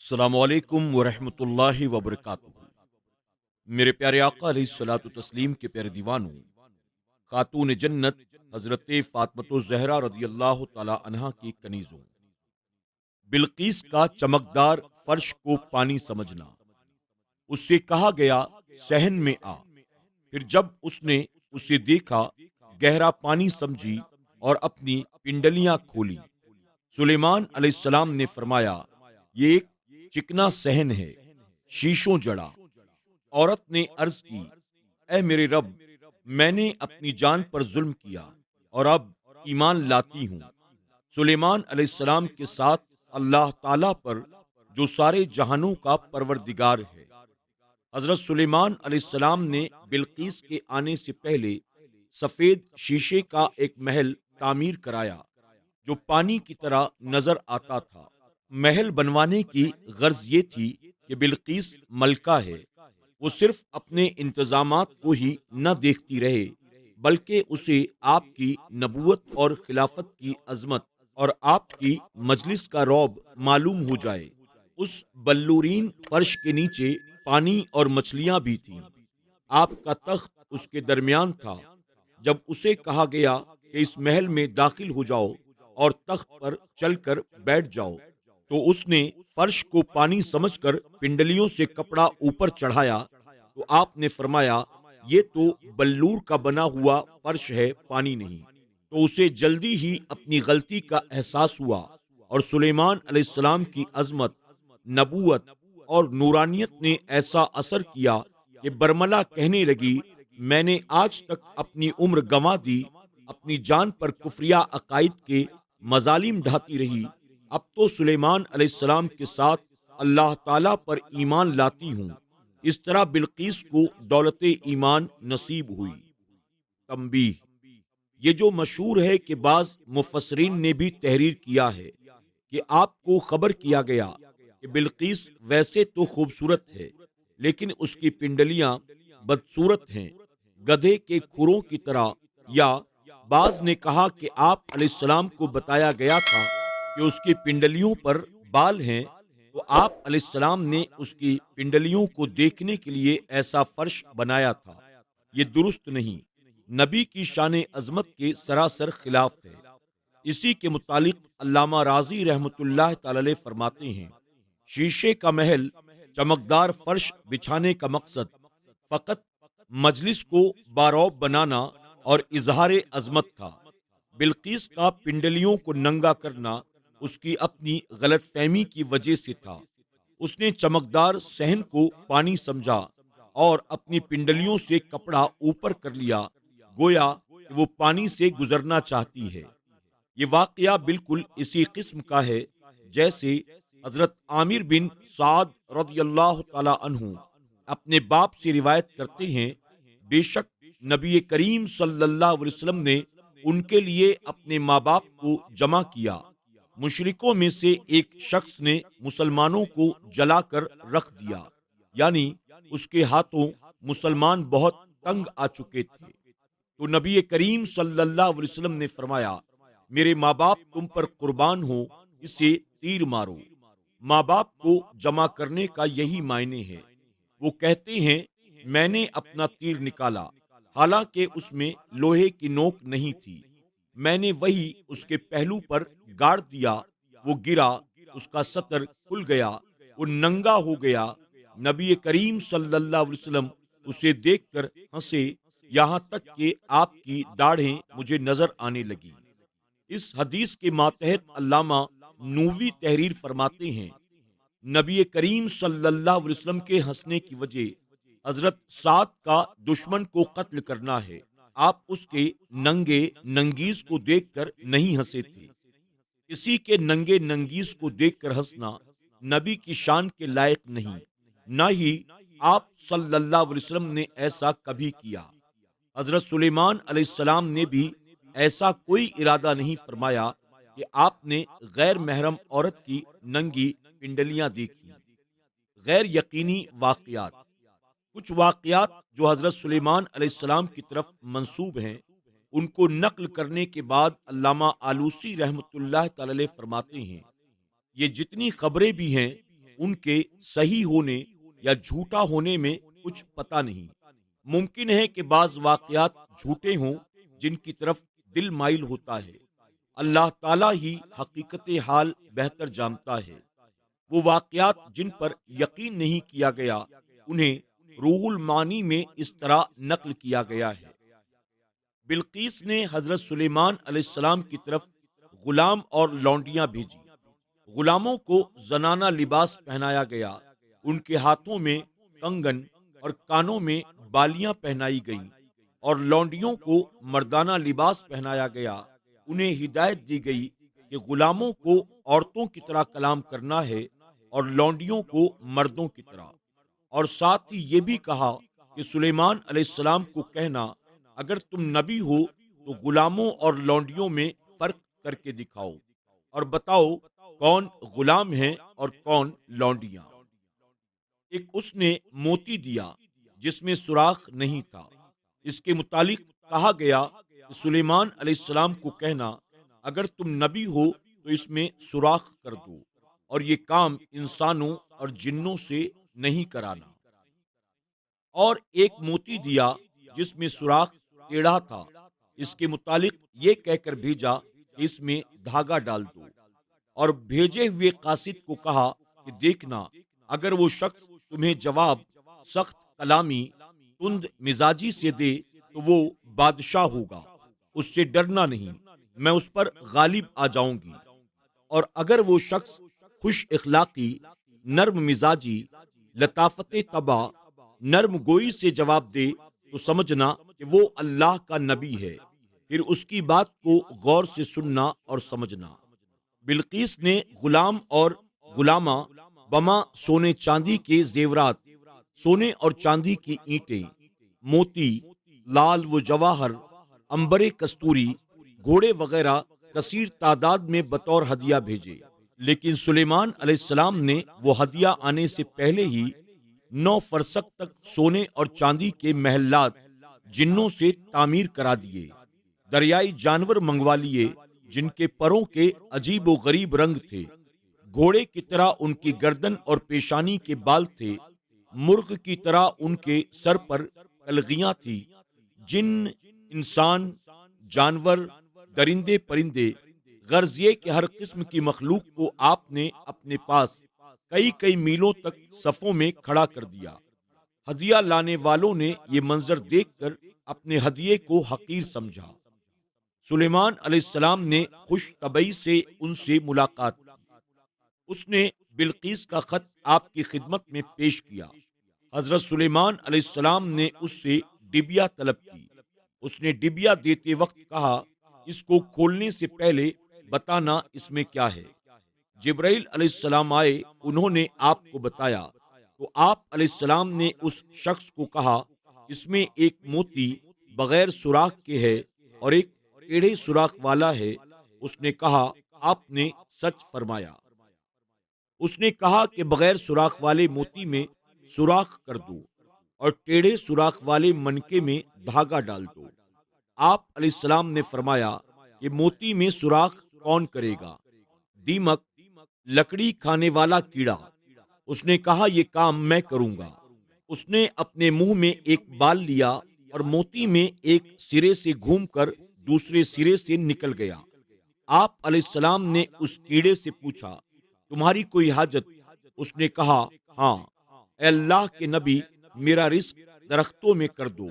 السلام علیکم ورحمۃ اللہ وبرکاتہ۔ میرے پیارے آقا علیہ الصلوۃ والتسلیم کے پیارے دیوانوں، خاتون جنت حضرت فاطمۃ الزہرا رضی اللہ تعالی عنہا کی کنیزوں، بلقیس کا چمکدار فرش کو پانی سمجھنا۔ اس سے کہا گیا صحن میں آ، پھر جب اس نے اسے دیکھا گہرا پانی سمجھی اور اپنی پنڈلیاں کھولی۔ سلیمان علیہ السلام نے فرمایا، یہ ایک چکنا صحن ہے، شیشوں جڑا۔ عورت نے عرض کی، اے میرے رب، میں نے اپنی جان پر ظلم کیا اور اب ایمان لاتی ہوں۔ سلیمان علیہ السلام کے ساتھ اللہ تعالی پر جو سارے جہانوں کا پروردگار ہے۔ حضرت سلیمان علیہ السلام نے بلقیس کے آنے سے پہلے سفید شیشے کا ایک محل تعمیر کرایا جو پانی کی طرح نظر آتا تھا۔ محل بنوانے کی غرض یہ تھی کہ بلقیس ملکہ ہے، وہ صرف اپنے انتظامات کو ہی نہ دیکھتی رہے بلکہ اسے آپ کی نبوت اور خلافت کی عظمت اور آپ کی مجلس کا رعب معلوم ہو جائے۔ اس بلورین فرش کے نیچے پانی اور مچھلیاں بھی تھیں۔ آپ کا تخت اس کے درمیان تھا۔ جب اسے کہا گیا کہ اس محل میں داخل ہو جاؤ اور تخت پر چل کر بیٹھ جاؤ، تو اس نے فرش کو پانی سمجھ کر پنڈلیوں سے کپڑا اوپر چڑھایا، تو آپ نے فرمایا، یہ تو بلور کا بنا ہوا فرش ہے، پانی نہیں۔ تو اسے جلدی ہی اپنی غلطی کا احساس ہوا اور سلیمان علیہ السلام کی عظمت، نبوت اور نورانیت نے ایسا اثر کیا کہ برملا کہنے لگی، میں نے آج تک اپنی عمر گنوا دی، اپنی جان پر کفریہ عقائد کے مظالم ڈھاتی رہی، اب تو سلیمان علیہ السلام کے ساتھ اللہ تعالیٰ پر ایمان لاتی ہوں۔ اس طرح بلقیس کو دولت ایمان نصیب ہوئی۔ تنبیہ: یہ جو مشہور ہے کہ بعض مفسرین نے بھی تحریر کیا ہے کہ آپ کو خبر کیا گیا کہ بلقیس ویسے تو خوبصورت ہے لیکن اس کی پنڈلیاں بدصورت ہیں، گدھے کے کھروں کی طرح، یا بعض نے کہا کہ آپ علیہ السلام کو بتایا گیا تھا کہ اس کی پنڈلیوں پر بال ہیں، تو آپ علیہ السلام نے اس کی پنڈلیوں کو دیکھنے کے لیے ایسا فرش بنایا تھا۔ یہ درست نہیں، نبی کی شان عظمت کے سراسر خلاف ہے۔ اسی کے متعلق علامہ رازی رحمۃ اللہ تعالی علیہ فرماتے ہیں، شیشے کا محل چمکدار فرش بچھانے کا مقصد فقط مجلس کو بارعب بنانا اور اظہار عظمت تھا۔ بلقیس کا پنڈلیوں کو ننگا کرنا اس کی اپنی غلط فہمی کی وجہ سے تھا۔ اس نے چمکدار صحن کو پانی سمجھا اور اپنی پنڈلیوں سے کپڑا اوپر کر لیا، گویا کہ وہ پانی سے گزرنا چاہتی ہے۔ یہ واقعہ بالکل اسی قسم کا ہے جیسے حضرت عامر بن سعد رضی اللہ تعالی عنہ اپنے باپ سے روایت کرتے ہیں، بے شک نبی کریم صلی اللہ علیہ وسلم نے ان کے لیے اپنے ماں باپ کو جمع کیا۔ مشرکوں میں سے ایک شخص نے مسلمانوں کو جلا کر رکھ دیا، یعنی اس کے ہاتھوں مسلمان بہت تنگ آ چکے تھے۔ تو نبی کریم صلی اللہ علیہ وسلم نے فرمایا، میرے ماں باپ تم پر قربان ہوں، اسے تیر مارو۔ ماں باپ کو جمع کرنے کا یہی معنی ہے۔ وہ کہتے ہیں، میں نے اپنا تیر نکالا، حالانکہ اس میں لوہے کی نوک نہیں تھی، میں نے وہی اس کے پہلو پر گاڑ دیا، وہ گرا، اس کا سطر کھل گیا، وہ ننگا ہو گیا۔ نبی کریم صلی اللہ علیہ وسلم اسے دیکھ کر ہنسے، یہاں تک کہ آپ کی داڑھیں مجھے نظر آنے لگی۔ اس حدیث کے ماتحت علامہ نووی تحریر فرماتے ہیں، نبی کریم صلی اللہ علیہ وسلم کے ہنسنے کی وجہ حضرت سعد کا دشمن کو قتل کرنا ہے۔ آپ اس کے ننگے ننگیز کو دیکھ کر نہیں ہنسے تھے۔ کسی کے ننگے ننگیز کو دیکھ کر ہنسنا نبی کی شان کے لائق نہیں، نہ ہی آپ صلی اللہ علیہ وسلم نے ایسا کبھی کیا۔ حضرت سلیمان علیہ السلام نے بھی ایسا کوئی ارادہ نہیں فرمایا کہ آپ نے غیر محرم عورت کی ننگی پنڈلیاں دیکھی۔ غیر یقینی واقعات: کچھ واقعات جو حضرت سلیمان علیہ السلام کی طرف منسوب ہیں، ان کو نقل کرنے کے بعد علامہ آلوسی رحمۃ اللہ تعالی علیہ فرماتے ہیں، یہ جتنی خبریں بھی ہیں ان کے صحیح ہونے یا جھوٹا ہونے میں کچھ پتہ نہیں۔ ممکن ہے کہ بعض واقعات جھوٹے ہوں جن کی طرف دل مائل ہوتا ہے۔ اللہ تعالیٰ ہی حقیقت حال بہتر جانتا ہے۔ وہ واقعات جن پر یقین نہیں کیا گیا انہیں روح المعانی میں اس طرح نقل کیا گیا ہے۔ بلقیس نے حضرت سلیمان علیہ السلام کی طرف غلام اور لونڈیاں بھیجی۔ غلاموں کو زنانہ لباس پہنایا گیا، ان کے ہاتھوں میں کنگن اور کانوں میں بالیاں پہنائی گئیں، اور لونڈیوں کو مردانہ لباس پہنایا گیا۔ انہیں ہدایت دی گئی کہ غلاموں کو عورتوں کی طرح کلام کرنا ہے اور لونڈیوں کو مردوں کی طرح، اور ساتھ ہی یہ بھی کہا کہ سلیمان علیہ السلام کو کہنا اگر تم نبی ہو تو غلاموں اور لونڈیوں میں فرق کر کے دکھاؤ اور بتاؤ کون غلام ہیں اور کون لونڈیاں۔ ایک اس نے موتی دیا جس میں سوراخ نہیں تھا۔ اس کے متعلق کہا گیا کہ سلیمان علیہ السلام کو کہنا اگر تم نبی ہو تو اس میں سوراخ کر دو، اور یہ کام انسانوں اور جنوں سے نہیں کرانا۔ اور ایک موتی دیا جس میں سوراخ ٹیڑھا تھا۔ اس کے متعلق یہ کہہ کر بھیجا کہ اس میں دھاگا ڈال دو، اور بھیجے ہوئے قاصد کو کہا کہ دیکھنا اگر وہ شخص تمہیں جواب سخت کلامی تند مزاجی سے دے تو وہ بادشاہ ہوگا، اس سے ڈرنا نہیں، میں اس پر غالب آ جاؤں گی۔ اور اگر وہ شخص خوش اخلاقی، نرم مزاجی، لطافت طبع، نرم گوئی سے جواب دے تو سمجھنا کہ وہ اللہ کا نبی ہے، پھر اس کی بات کو غور سے سننا اور سمجھنا۔ بلقیس نے غلام اور غلامہ بما سونے چاندی کے زیورات، سونے اور چاندی کی اینٹیں، موتی، لال و جواہر، عنبر کستوری، گھوڑے وغیرہ کثیر تعداد میں بطور ہدیہ بھیجے، لیکن سلیمان علیہ السلام نے وہ ہدیہ آنے سے پہلے ہی 9 فرسخ تک سونے اور چاندی کے محلات جنوں سے تعمیر کرا دیے، دریائی جانور منگوا لیے جن کے پروں کے عجیب و غریب رنگ تھے، گھوڑے کی طرح ان کی گردن اور پیشانی کے بال تھے، مرغ کی طرح ان کے سر پر کلغیاں تھی، جن، انسان، جانور، درندے پرندے، غرض یہ کہ ہر قسم کی مخلوق کو آپ نے اپنے پاس کئی کئی میلوں تک صفوں میں کھڑا کر دیا۔ ہدیہ لانے والوں نے یہ منظر دیکھ کر اپنے ہدیے کو حقیر سمجھا۔ سلیمان علیہ السلام نے خوش طبعی سے ان سے ملاقات کی۔ اس نے بلقیس کا خط آپ کی خدمت میں پیش کیا۔ حضرت سلیمان علیہ السلام نے اس سے ڈبیا طلب کی۔ اس نے ڈبیا دیتے وقت کہا اس کو کھولنے سے پہلے بتانا اس میں کیا ہے۔ جبرائیل علیہ السلام آئے، انہوں نے آپ کو بتایا تو آپ علیہ السلام نے اس شخص کو کہا اس میں ایک موتی بغیر سوراخ کے ہے اور ایک ٹیڑھے سوراخ والا ہے۔ اس نے کہا آپ نے سچ فرمایا۔ اس نے کہا کہ بغیر سوراخ والے موتی میں سوراخ کر دو اور ٹیڑھے سوراخ والے منکے میں دھاگا ڈال دو۔ آپ علیہ السلام نے فرمایا کہ موتی میں سوراخ کون کرے گا؟ دیمک، لکڑی کھانے والا کیڑا۔ اس نے کہا یہ کام میں کروں گا۔ اس نے اپنے منہ میں ایک بال لیا اور موتی میں ایک سرے سے گھوم کر دوسرے سرے سے نکل گیا۔ آپ علیہ السلام نے اس کیڑے سے پوچھا تمہاری کوئی حاجت؟ اس نے کہا ہاں، اے اللہ کے نبی، میرا رزق درختوں میں کر دو۔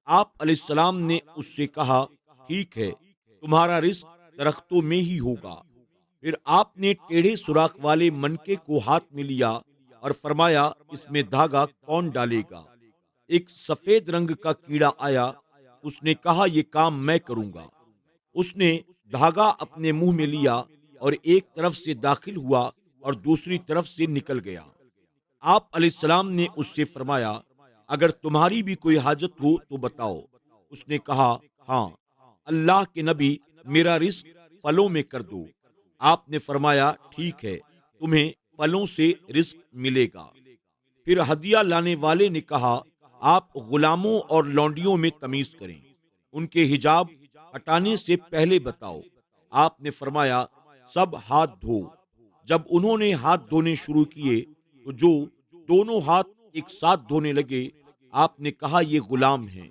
آپ علیہ السلام نے اس سے کہا ٹھیک ہے، تمہارا رزق درختوں میں ہی ہوگا۔ پھر آپ نے ٹیڑھے سوراخ والے منکے کو ہاتھ میں لیا اور فرمایا اس میں دھاگا کون ڈالے گا؟ ایک سفید رنگ کا کیڑا آیا، اس نے کہا یہ کام میں کروں گا۔ اس نے دھاگا اپنے منہ میں لیا اور ایک طرف سے داخل ہوا اور دوسری طرف سے نکل گیا۔ آپ علیہ السلام نے اس سے فرمایا اگر تمہاری بھی کوئی حاجت ہو تو بتاؤ۔ اس نے کہا ہاں، اللہ کے نبی، میرا رزق پھلوں میں کر دو۔ آپ نے فرمایا ٹھیک ہے، تمہیں پھلوں سے رزق ملے گا۔ پھر ہدیہ لانے والے نے کہا آپ غلاموں اور لونڈیوں میں تمیز کریں، ان کے حجاب ہٹانے سے پہلے بتاؤ۔ آپ نے فرمایا سب ہاتھ دھو۔ جب انہوں نے ہاتھ دھونے شروع کیے تو جو دونوں ہاتھ ایک ساتھ دھونے لگے، آپ نے کہا یہ غلام ہیں،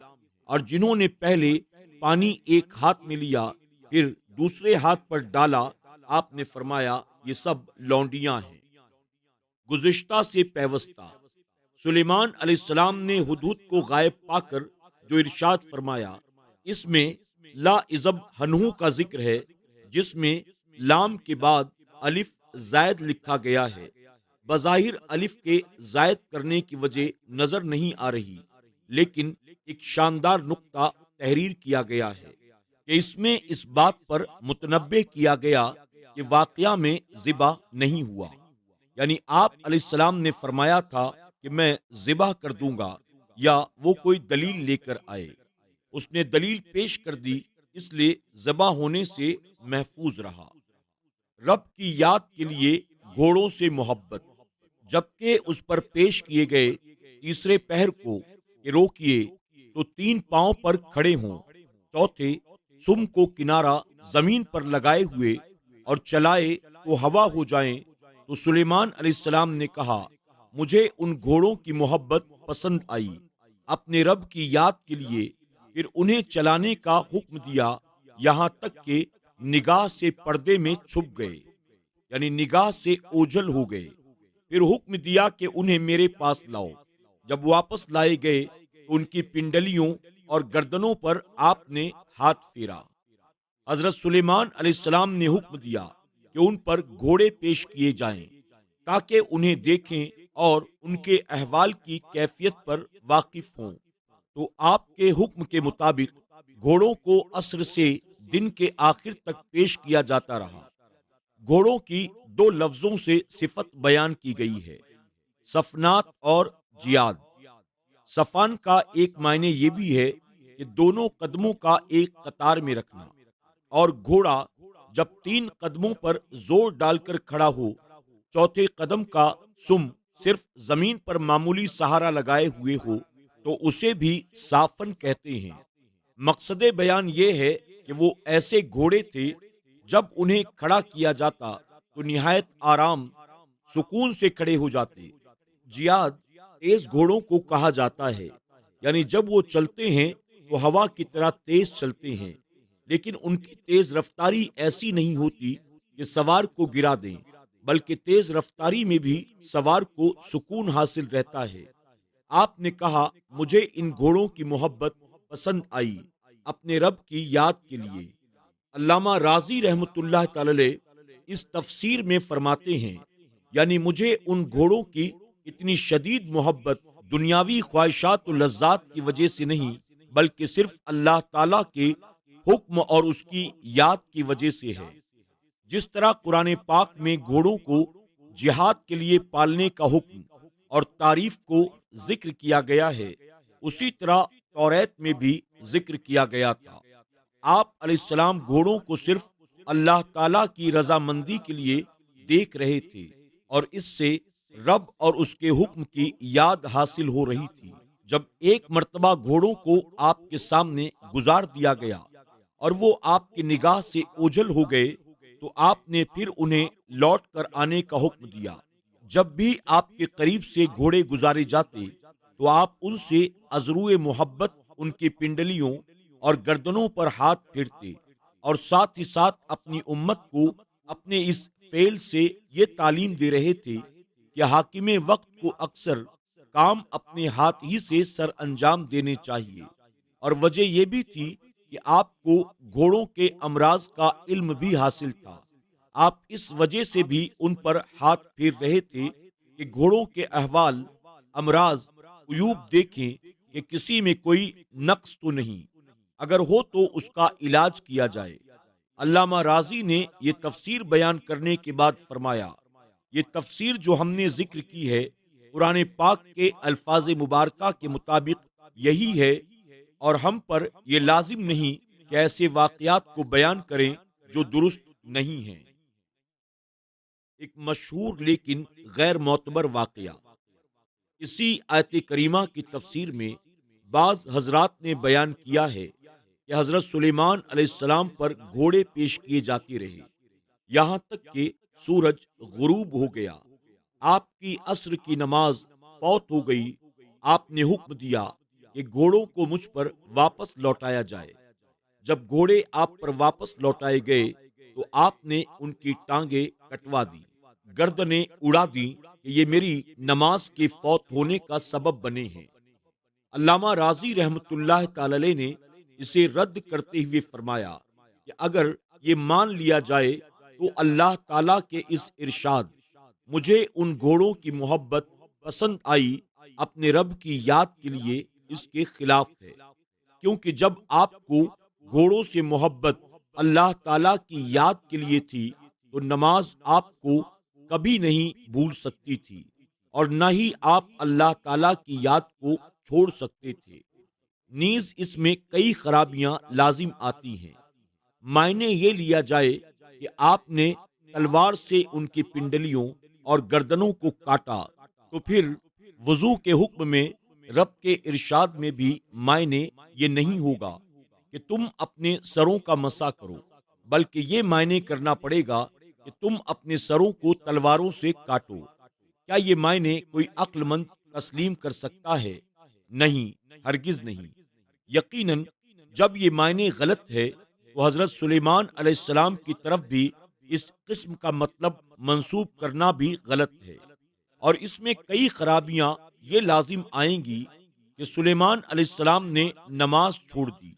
اور جنہوں نے پہلے پانی ایک ہاتھ میں لیا پھر دوسرے ہاتھ پر ڈالا، آپ نے فرمایا یہ سب لونڈیاں ہیں۔ گزشتہ سے پیوستہ سلیمان علیہ السلام نے ہدہد کو غائب پا کر جو ارشاد فرمایا، اس میں لا عزب ہنہو کا ذکر ہے، جس میں لام کے بعد الف زائد لکھا گیا ہے۔ بظاہر الف کے زائد کرنے کی وجہ نظر نہیں آ رہی، لیکن ایک شاندار نقطہ تحریر کیا گیا ہے کہ اس میں اس بات پر متنبہ کیا گیا کہ واقعہ میں ذبح نہیں ہوا، یعنی آپ علیہ السلام نے فرمایا تھا کہ میں ذبح کر دوں گا یا وہ کوئی دلیل لے کر آئے۔ اس نے دلیل پیش کر دی، اس لیے ذبح ہونے سے محفوظ رہا۔ رب کی یاد کے لیے گھوڑوں سے محبت، جبکہ اس پر پیش کیے گئے تیسرے پہر کو کہ روکیے تو تین پاؤں پر کھڑے ہوں، چوتھے سم کو کنارہ زمین پر لگائے ہوئے اور چلائے تو ہوا ہو جائیں، تو سلیمان علیہ السلام نے کہا مجھے ان گھوڑوں کی محبت پسند آئی۔ اپنے رب کی یاد کے لیے پھر انہیں چلانے کا حکم دیا، یہاں تک کہ نگاہ سے پردے میں چھپ گئے، یعنی نگاہ سے اوجھل ہو گئے۔ پھر حکم دیا کہ انہیں میرے پاس لاؤ۔ جب واپس لائے گئے تو ان کی پنڈلیوں اور گردنوں پر آپ نے ہاتھ پھیرا۔ حضرت سلیمان علیہ السلام نے حکم دیا کہ ان پر گھوڑے پیش کیے جائیں تاکہ انہیں دیکھیں اور ان کے احوال کی کیفیت پر واقف ہوں، تو آپ کے حکم کے مطابق گھوڑوں کو عصر سے دن کے آخر تک پیش کیا جاتا رہا۔ گھوڑوں کی دو لفظوں سے صفت بیان کی گئی ہے، صفنات اور جیاد۔ صفان کا ایک معنی یہ بھی ہے کہ دونوں قدموں کا ایک قطار میں رکھنا، اور گھوڑا جب تین قدموں پر زور ڈال کر کھڑا ہو، چوتھے قدم کا سم صرف زمین پر معمولی سہارا لگائے ہوئے ہو، تو اسے بھی صافن کہتے ہیں۔ مقصد بیان یہ ہے کہ وہ ایسے گھوڑے تھے جب انہیں کھڑا کیا جاتا تو نہایت آرام سکون سے کھڑے ہو جاتے۔ جیاد تیز گھوڑوں کو کہا جاتا ہے، یعنی جب وہ چلتے ہیں تو ہوا کی طرح تیز چلتے ہیں، لیکن ان کی تیز رفتاری ایسی نہیں ہوتی کہ سوار کو گرا دیں، بلکہ تیز رفتاری میں بھی سوار کو سکون حاصل رہتا ہے۔ آپ نے کہا مجھے ان گھوڑوں کی محبت پسند آئی اپنے رب کی یاد کے لیے۔ علامہ رازی رحمۃ اللہ تعالی علیہ اس تفسیر میں فرماتے ہیں، یعنی مجھے ان گھوڑوں کی اتنی شدید محبت دنیاوی خواہشات و لذات کی وجہ سے نہیں، بلکہ صرف اللہ تعالیٰ کے حکم اور اس کی یاد کی وجہ سے ہے۔ جس طرح قرآن پاک میں گھوڑوں کو جہاد کے لیے پالنے کا حکم اور تعریف کو ذکر کیا گیا ہے، اسی طرح توریت میں بھی ذکر کیا گیا تھا۔ آپ علیہ السلام گھوڑوں کو صرف اللہ تعالیٰ کی رضامندی کے لیے دیکھ رہے تھے، اور اس سے رب اور اس کے حکم کی یاد حاصل ہو رہی تھی۔ جب ایک مرتبہ گھوڑوں کو آپ کے سامنے گزار دیا گیا اور وہ آپ کی نگاہ سے اوجھل ہو گئے، تو آپ نے پھر انہیں لوٹ کر آنے کا حکم دیا۔ جب بھی آپ کے قریب سے گھوڑے گزارے جاتے تو آپ ان سے ازروئے محبت ان کی پنڈلیوں اور گردنوں پر ہاتھ پھیرتے، اور ساتھ ہی ساتھ اپنی امت کو اپنے اس فعل سے یہ تعلیم دے رہے تھے کہ حاکم وقت کو اکثر کام اپنے ہاتھ ہی سے سر انجام دینے چاہیے، اور وجہ یہ بھی تھی کہ آپ کو گھوڑوں کے امراض کا علم بھی حاصل تھا۔ آپ اس وجہ سے بھی ان پر ہاتھ پھیر رہے تھے کہ گھوڑوں کے احوال، امراض، عیوب دیکھیں کہ کسی میں کوئی نقص تو نہیں، اگر ہو تو اس کا علاج کیا جائے۔ علامہ رازی نے یہ تفسیر بیان کرنے کے بعد فرمایا، یہ تفسیر جو ہم نے ذکر کی ہے قرآن پاک کے الفاظ مبارکہ کے مطابق یہی ہے، اور ہم پر یہ لازم نہیں کہ ایسے واقعات کو بیان کریں جو درست نہیں ہیں۔ ایک مشہور لیکن غیر معتبر واقعہ، اسی آیت کریمہ کی تفسیر میں بعض حضرات نے بیان کیا ہے کہ حضرت سلیمان علیہ السلام پر گھوڑے پیش کیے جاتے رہے، یہاں تک کہ سورج غروب ہو گیا۔ آپ کی عصر کی نماز فوت ہو گئی، آپ نے حکم دیا کہ گھوڑوں کو مجھ پر واپس لوٹایا جائے۔ جب گھوڑے آپ پر واپس لوٹائے گئے تو آپ نے ان کی ٹانگیں کٹوا دی، گردنیں اڑا دیں کہ یہ میری نماز کے فوت ہونے کا سبب بنے ہیں۔ علامہ راضی رحمت اللہ تعالی علیہ نے اسے رد کرتے ہوئے فرمایا کہ اگر یہ مان لیا جائے تو اللہ تعالیٰ کے اس ارشاد مجھے ان گھوڑوں کی محبت پسند آئی اپنے رب کی یاد کے لیے اس کے خلاف ہے، کیونکہ جب آپ کو گھوڑوں سے محبت اللہ تعالیٰ کی یاد کے لیے تھی تو نماز آپ کو کبھی نہیں بھول سکتی تھی، اور نہ ہی آپ اللہ تعالیٰ کی یاد کو چھوڑ سکتے تھے۔ نیز اس میں کئی خرابیاں لازم آتی ہیں۔ معنی یہ لیا جائے کہ آپ نے تلوار سے ان کی پنڈلیوں اور گردنوں کو کاٹا تو پھر وضو کے حکم میں رب کے ارشاد میں بھی معنی یہ نہیں ہوگا کہ تم اپنے سروں کا مسح کرو، بلکہ یہ معنی کرنا پڑے گا کہ تم اپنے سروں کو تلواروں سے کاٹو۔ کیا یہ معنی کوئی عقل مند تسلیم کر سکتا ہے؟ نہیں، ہرگز نہیں۔ یقیناً جب یہ معنی غلط ہے تو حضرت سلیمان علیہ السلام کی طرف بھی اس قسم کا مطلب منسوب کرنا بھی غلط ہے، اور اس میں کئی خرابیاں یہ لازم آئیں گی کہ سلیمان علیہ السلام نے نماز چھوڑ دی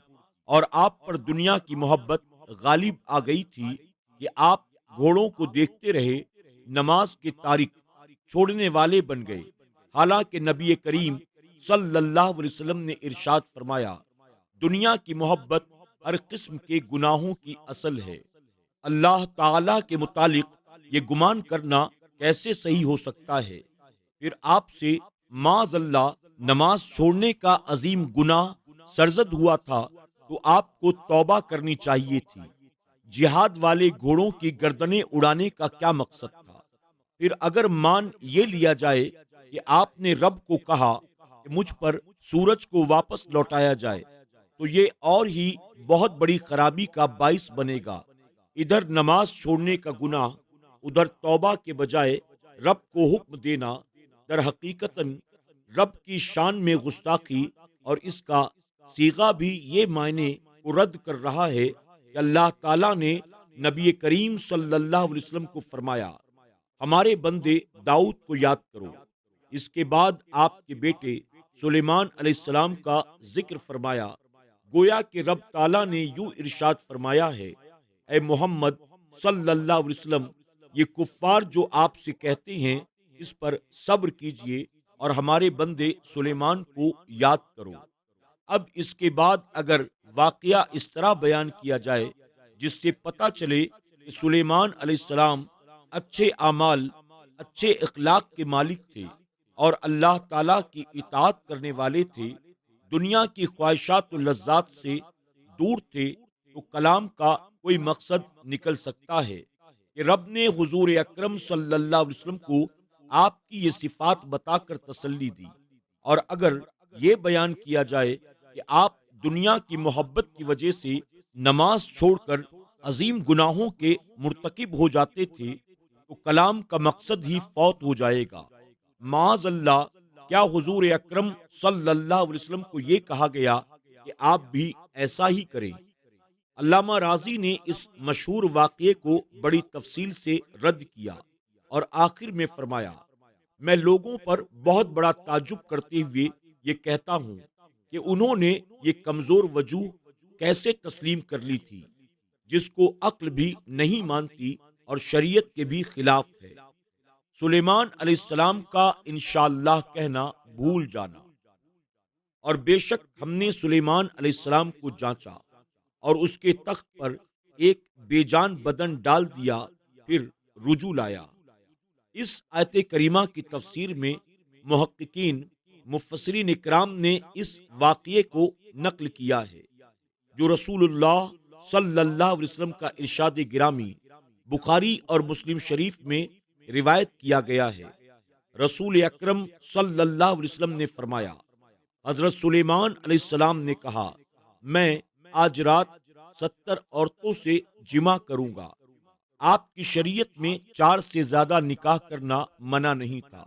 اور آپ پر دنیا کی محبت غالب آ گئی تھی کہ آپ گھوڑوں کو دیکھتے رہے، نماز کے تارک چھوڑنے والے بن گئے، حالانکہ نبی کریم صلی اللہ علیہ وسلم نے ارشاد فرمایا دنیا کی محبت ہر قسم کے گناہوں کی اصل ہے۔ اللہ تعالی کے متعلق یہ گمان کرنا کیسے صحیح ہو سکتا ہے؟ پھر آپ سے معاذ اللہ نماز چھوڑنے کا عظیم گناہ سرزد ہوا تھا تو آپ کو توبہ کرنی چاہیے تھی۔ جہاد والے گھوڑوں کی گردنیں اڑانے کا کیا مقصد تھا؟ پھر اگر مان یہ لیا جائے کہ آپ نے رب کو کہا کہ مجھ پر سورج کو واپس لوٹایا جائے تو یہ اور ہی بہت بڑی خرابی کا باعث بنے گا۔ ادھر نماز چھوڑنے کا گناہ، ادھر توبہ کے بجائے رب کو حکم دینا، در حقیقت رب کی شان میں گستاخی، اور اس کا صیغہ بھی یہ معنی کو رد کر رہا ہے کہ اللہ تعالیٰ نے نبی کریم صلی اللہ علیہ وسلم کو فرمایا ہمارے بندے داؤد کو یاد کرو۔ اس کے بعد آپ کے بیٹے سلیمان علیہ السلام کا ذکر فرمایا، گویا کہ رب تعالیٰ نے یوں ارشاد فرمایا ہے اے محمد صلی اللہ علیہ وسلم، یہ کفار جو آپ سے کہتے ہیں اس پر صبر کیجئے اور ہمارے بندے سلیمان کو یاد کرو۔ اب اس کے بعد اگر واقعہ اس طرح بیان کیا جائے جس سے پتہ چلے کہ سلیمان علیہ السلام اچھے اعمال، اچھے اخلاق کے مالک تھے اور اللہ تعالیٰ کی اطاعت کرنے والے تھے، دنیا کی خواہشات و لذات سے دور تھے، تو کلام کا کوئی مقصد نکل سکتا ہے کہ رب نے حضور اکرم صلی اللہ علیہ وسلم کو آپ کی یہ صفات بتا کر تسلی دی، اور اگر یہ بیان کیا جائے کہ آپ دنیا کی محبت کی وجہ سے نماز چھوڑ کر عظیم گناہوں کے مرتکب ہو جاتے تھے تو کلام کا مقصد ہی فوت ہو جائے گا۔ معاذ اللہ، کیا حضور اکرم صلی اللہ علیہ وسلم کو یہ کہا گیا کہ آپ بھی ایسا ہی کریں؟ علامہ راضی نے اس مشہور واقعے کو بڑی تفصیل سے رد کیا اور آخر میں فرمایا میں لوگوں پر بہت بڑا تعجب کرتے ہوئے یہ کہتا ہوں کہ انہوں نے یہ کمزور وجوہ کیسے تسلیم کر لی تھی جس کو عقل بھی نہیں مانتی اور شریعت کے بھی خلاف ہے۔ سلیمان علیہ السلام کا انشاءاللہ کہنا بھول جانا، اور بے شک ہم نے سلیمان علیہ السلام کو جانچا اور اس کے تخت پر ایک بے جان بدن ڈال دیا، پھر رجوع لایا۔ اس آیت کریمہ کی تفسیر میں محققین، مفسرین اکرام نے اس واقعے کو نقل کیا ہے جو رسول اللہ صلی اللہ علیہ وسلم کا ارشاد گرامی بخاری اور مسلم شریف میں روایت کیا گیا ہے۔ رسول اکرم صلی اللہ علیہ وسلم نے فرمایا حضرت سلیمان علیہ السلام نے کہا میں آج رات 70 عورتوں سے جمع کروں گا، آپ کی شریعت میں 4 سے زیادہ نکاح کرنا منع نہیں تھا۔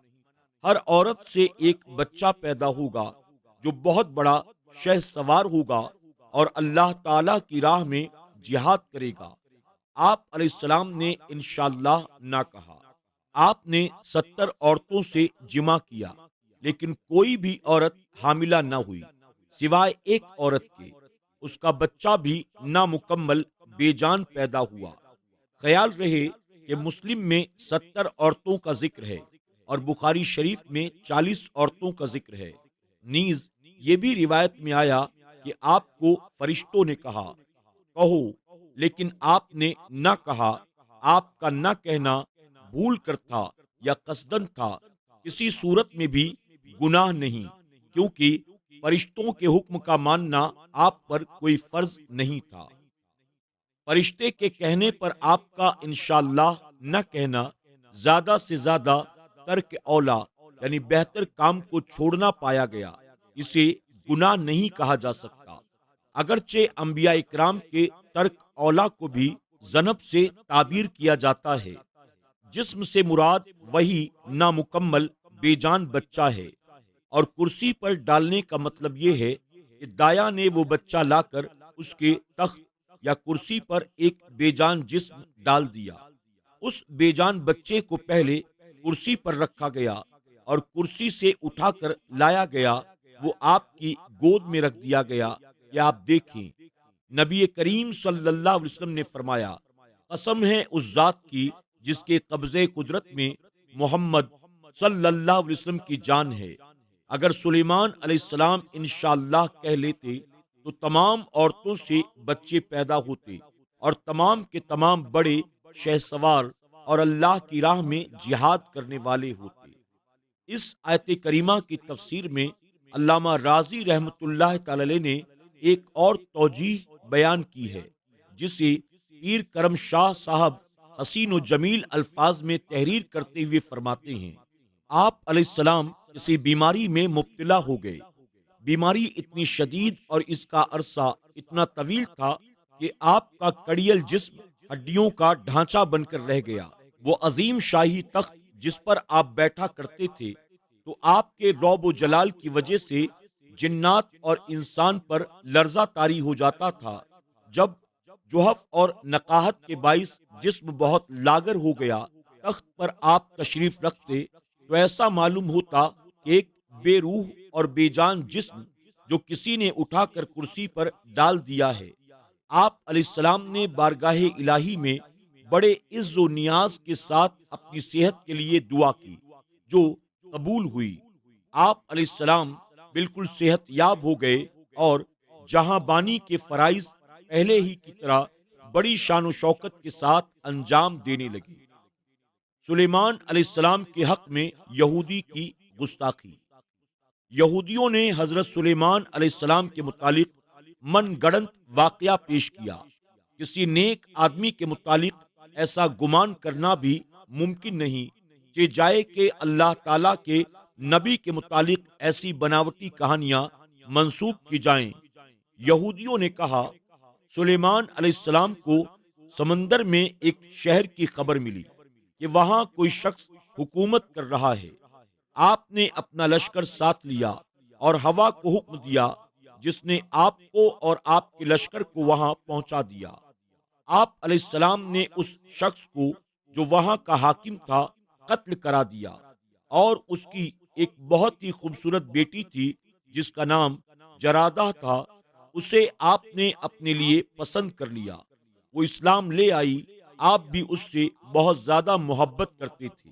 ہر عورت سے ایک بچہ پیدا ہوگا جو بہت بڑا شہ سوار ہوگا اور اللہ تعالی کی راہ میں جہاد کرے گا۔ آپ علیہ السلام نے انشاءاللہ نہ کہا۔ آپ نے 70 عورتوں سے جمع کیا، لیکن کوئی بھی عورت حاملہ نہ ہوئی سوائے ایک عورت کے۔ اس کا بچہ بھی نامکمل بے جان پیدا ہوا۔ خیال رہے کہ مسلم میں 70 عورتوں کا ذکر ہے اور بخاری شریف میں 40 عورتوں کا ذکر ہے۔ نیز یہ بھی روایت میں آیا کہ آپ کو فرشتوں نے کہا کہو، لیکن آپ نے نہ کہا۔ آپ کا نہ کہنا بھول کر تھا یا قصدن تھا، کسی صورت میں بھی گناہ نہیں، کیونکہ فرشتوں کے حکم کا ماننا آپ پر کوئی فرض نہیں تھا۔ فرشتے کے کہنے پر آپ کا انشاءاللہ نہ کہنا زیادہ سے زیادہ ترک اولا یعنی بہتر کام کو چھوڑنا پایا گیا۔ اسے گناہ نہیں کہا جا سکتا، اگرچہ انبیاء اکرام کے ترک اولا کو بھی ذنب سے تعبیر کیا جاتا ہے۔ جسم سے مراد وہی نامکمل بے جان بچہ ہے، اور کرسی پر ڈالنے کا مطلب یہ ہے کہ دایا نے وہ بچہ لا کر اس کے تخت یا کرسی پر ایک بے جان جسم ڈال دیا۔ اس بے جان بچے کو پہلے کرسی پر رکھا گیا اور کرسی سے اٹھا کر لایا گیا، وہ آپ کی گود میں رکھ دیا گیا۔ یا آپ دیکھیں، نبی کریم صلی اللہ علیہ وسلم نے فرمایا، قسم ہے اس ذات کی جس کے قبضے قدرت میں محمد صلی اللہ علیہ وسلم کی جان ہے، اگر سلیمان علیہ السلام انشاءاللہ کہہ لیتے تو تمام عورتوں سے بچے پیدا ہوتے اور تمام کے تمام بڑے شہ سوار اور اللہ کی راہ میں جہاد کرنے والے ہوتے۔ اس آیت کریمہ کی تفسیر میں علامہ رازی رحمۃ اللہ تعالی علیہ نے ایک اور توجیہ بیان کی ہے، جسے پیر کرم شاہ صاحب حسین و جمیل الفاظ میں تحریر کرتے ہوئے فرماتے ہیں، آپ علیہ السلام کسی بیماری میں مبتلا ہو گئے۔ بیماری اتنی شدید اور اس کا عرصہ اتنا طویل تھا کہ آپ کا کڑیل جسم ہڈیوں کا ڈھانچہ بن کر رہ گیا۔ وہ عظیم شاہی تخت جس پر آپ بیٹھا کرتے تھے، تو آپ کے رعب و جلال کی وجہ سے جنات اور انسان پر لرزہ طاری ہو جاتا تھا۔ جب جوہف اور نقاہت کے باعث جسم بہت لاغر ہو گیا، تخت پر آپ تشریف رکھتے تو ایسا معلوم ہوتا کہ ایک بے روح اور بے جان جسم جو کسی نے اٹھا کر کرسی پر ڈال دیا ہے۔ آپ علیہ السلام نے بارگاہ الہی میں بڑے عز و نیاز کے ساتھ اپنی صحت کے لیے دعا کی، جو قبول ہوئی۔ آپ علیہ السلام بالکل صحت یاب ہو گئے اور جہاں بانی کے فرائض پہلے ہی کی طرح بڑی شان و شوکت کے ساتھ انجام دینے لگے۔ سلیمان علیہ السلام کے حق میں یہودی کی گستاخی۔ یہودیوں نے حضرت سلیمان علیہ السلام کے متعلق من گڑنت واقعہ پیش کیا۔ کسی نیک آدمی کے متعلق ایسا گمان کرنا بھی ممکن نہیں کہ جائے کہ اللہ تعالیٰ کے نبی کے متعلق ایسی بناوٹی کہانیاں منسوب کی جائیں۔ یہودیوں نے کہا، سلیمان علیہ السلام کو سمندر میں ایک شہر کی خبر ملی کہ وہاں کوئی شخص حکومت کر رہا ہے۔ آپ نے اپنا لشکر ساتھ لیا اور ہوا کو حکم دیا، جس نے آپ کو اور آپ کے لشکر کو وہاں پہنچا دیا۔ آپ علیہ السلام نے اس شخص کو جو وہاں کا حاکم تھا قتل کرا دیا، اور اس کی ایک بہت ہی خوبصورت بیٹی تھی جس کا نام جرادہ تھا، اسے آپ نے اپنے لیے پسند کر لیا۔ وہ اسلام لے آئی۔ آپ بھی اس سے بہت زیادہ محبت کرتے تھے۔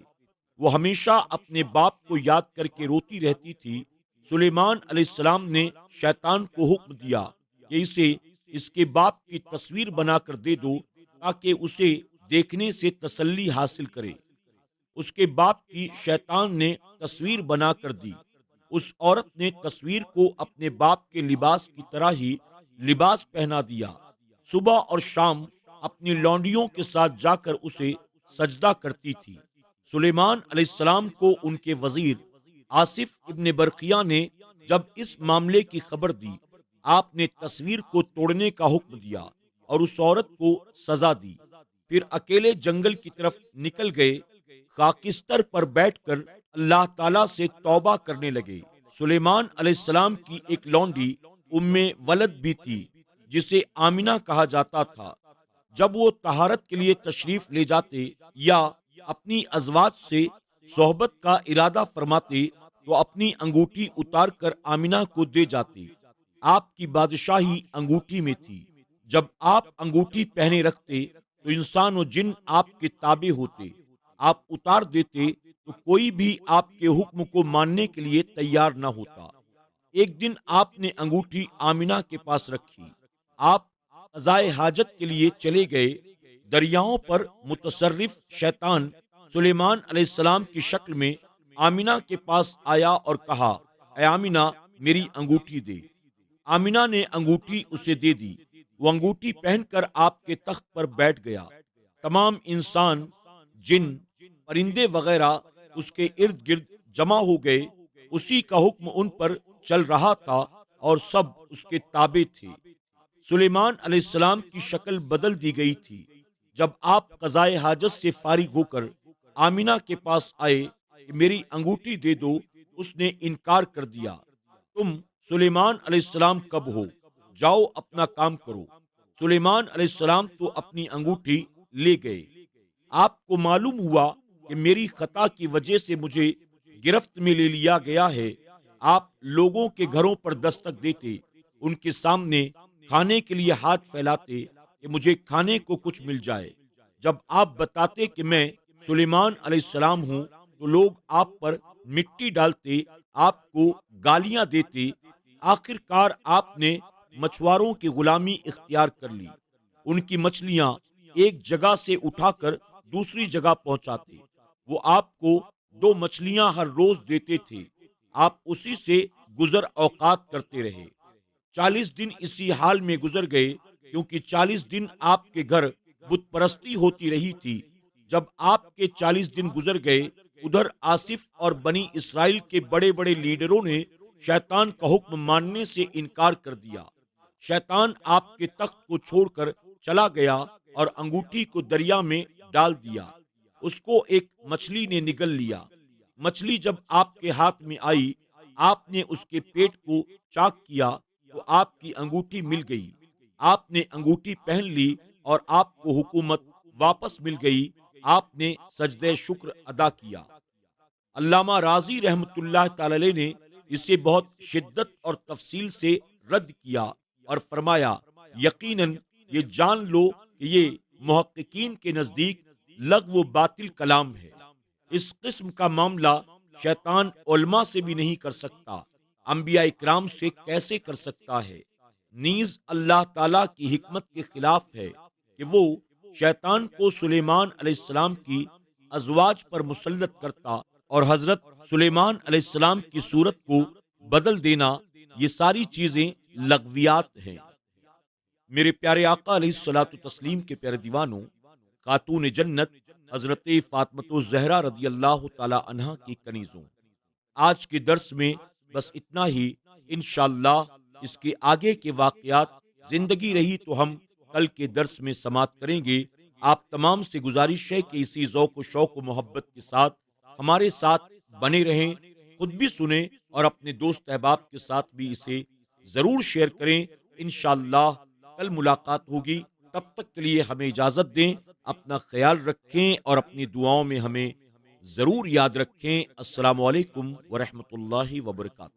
وہ ہمیشہ اپنے باپ کو یاد کر کے روتی رہتی تھی۔ سلیمان علیہ السلام نے شیطان کو حکم دیا کہ اسے اس کے باپ کی تصویر بنا کر دے دو تاکہ اسے دیکھنے سے تسلی حاصل کرے۔ اس کے باپ کی شیطان نے تصویر بنا کر دی۔ اس عورت نے تصویر کو اپنے باپ کے لباس کی طرح ہی لباس پہنا دیا۔ صبح اور شام اپنی لونڈیوں کے ساتھ جا کر اسے سجدہ کرتی تھی۔ سلیمان علیہ السلام کو ان کے وزیر آصف ابن برقیہ نے جب اس معاملے کی خبر دی، آپ نے تصویر کو توڑنے کا حکم دیا اور اس عورت کو سزا دی۔ پھر اکیلے جنگل کی طرف نکل گئے، خاکستر پر بیٹھ کر اللہ تعالیٰ سے توبہ کرنے لگے۔ سلیمان علیہ السلام کی ایک لونڈی ام ولد بھی تھی جسے آمینہ کہا جاتا تھا۔ جب وہ طہارت کے لیے تشریف لے جاتے یا اپنی ازواج سے صحبت کا ارادہ فرماتے تو اپنی انگوٹھی اتار کر آمینہ کو دے جاتے۔ آپ کی بادشاہی انگوٹھی میں تھی۔ جب آپ انگوٹھی پہنے رکھتے تو انسان و جن آپ کے تابع ہوتے، آپ اتار دیتے تو کوئی بھی آپ کے حکم کو ماننے کے لیے تیار نہ ہوتا۔ ایک دن آپ نے انگوٹھی آمینہ کے پاس رکھی، آپ قضائے حاجت کے لیے چلے گئے۔ دریاؤں پر متصرف شیطان سلیمان علیہ السلام کی شکل میں آمینہ کے پاس آیا اور کہا، اے آمینہ میری انگوٹھی دے۔ آمینہ نے انگوٹھی اسے دے دی۔ وہ انگوٹھی پہن کر آپ کے تخت پر بیٹھ گیا۔ تمام انسان، جن، پرندے وغیرہ اس کے ارد گرد جمع ہو گئے۔ اسی کا حکم ان پر چل رہا تھا اور سب اس کے تابع تھے۔ سلیمان علیہ السلام کی شکل بدل دی گئی تھی۔ جب آپ قضائے حاجت سے فارغ ہو کر آمینہ کے پاس آئے کہ میری انگوٹھی دے دو، اس نے انکار کر دیا۔ تم سلیمان علیہ السلام کب ہو؟ جاؤ اپنا کام کرو۔ سلیمان علیہ السلام تو اپنی انگوٹھی لے گئے۔ آپ کو معلوم ہوا کہ میری خطا کی وجہ سے مجھے گرفت میں لے لیا گیا ہے۔ آپ لوگوں کے گھروں پر دستک دیتے، ان کے سامنے کھانے کے لیے ہاتھ پھیلاتے کہ مجھے کھانے کو کچھ مل جائے۔ جب آپ بتاتے کہ میں سلیمان علیہ السلام ہوں تو لوگ آپ پر مٹی ڈالتے، آپ کو گالیاں دیتے۔ آخر کار آپ نے مچھواروں کی غلامی اختیار کر لی۔ ان کی مچھلیاں ایک جگہ سے اٹھا کر دوسری جگہ پہنچاتے۔ وہ آپ کو 2 مچھلیاں ہر روز دیتے تھے۔ آپ اسی سے گزر اوقات کرتے رہے۔ 40 دن اسی حال میں گزر گئے، کیونکہ 40 دن آپ کے گھر بت پرستی ہوتی رہی تھی۔ جب آپ کے 40 دن گزر گئے، ادھر آصف اور بنی اسرائیل کے بڑے بڑے لیڈروں نے شیطان کا حکم ماننے سے انکار کر دیا۔ شیطان آپ کے تخت کو چھوڑ کر چلا گیا اور انگوٹھی کو دریا میں ڈال دیا۔ اس کو ایک مچھلی نے نگل لیا۔ مچھلی جب آپ کے ہاتھ میں آئی، آپ نے اس کے پیٹ کو چاک کیا تو آپ کی انگوٹھی مل گئی۔ آپ نے انگوٹھی پہن لی اور آپ کو حکومت واپس مل گئی۔ آپ نے سجدہ شکر ادا کیا۔ علامہ رازی رحمت اللہ تعالی علیہ نے اسے بہت شدت اور تفصیل سے رد کیا اور فرمایا، یقیناً یہ جان لو کہ یہ محققین کے نزدیک لغو و باطل کلام ہے۔ اس قسم کا معاملہ شیطان علماء سے بھی نہیں کر سکتا، انبیاء اکرام سے کیسے کر سکتا ہے؟ نیز اللہ تعالیٰ کی حکمت کے خلاف ہے کہ وہ شیطان کو سلیمان علیہ السلام کی ازواج پر مسلط کرتا اور حضرت سلیمان علیہ السلام کی صورت کو بدل دینا، یہ ساری چیزیں لغویات ہیں۔ میرے پیارے آقا علیہ الصلوۃ والتسلیم کے پیارے دیوانوں، خاتون جنت حضرت فاطمۃ الزہرا رضی اللہ تعالی عنہا کی کنیزوں، آج کے درس میں بس اتنا ہی۔ انشاءاللہ اس کے آگے کے واقعات زندگی رہی تو ہم کل کے درس میں سماعت کریں گے۔ آپ تمام سے گزارش ہے کہ اسی ذوق و شوق و محبت کے ساتھ ہمارے ساتھ بنے رہیں، خود بھی سنیں اور اپنے دوست احباب کے ساتھ بھی اسے ضرور شیئر کریں۔ انشاءاللہ کل ملاقات ہوگی، تب تک کے لیے ہمیں اجازت دیں۔ اپنا خیال رکھیں اور اپنی دعاؤں میں ہمیں ضرور یاد رکھیں۔ السلام علیکم ورحمۃ اللہ وبرکاتہ۔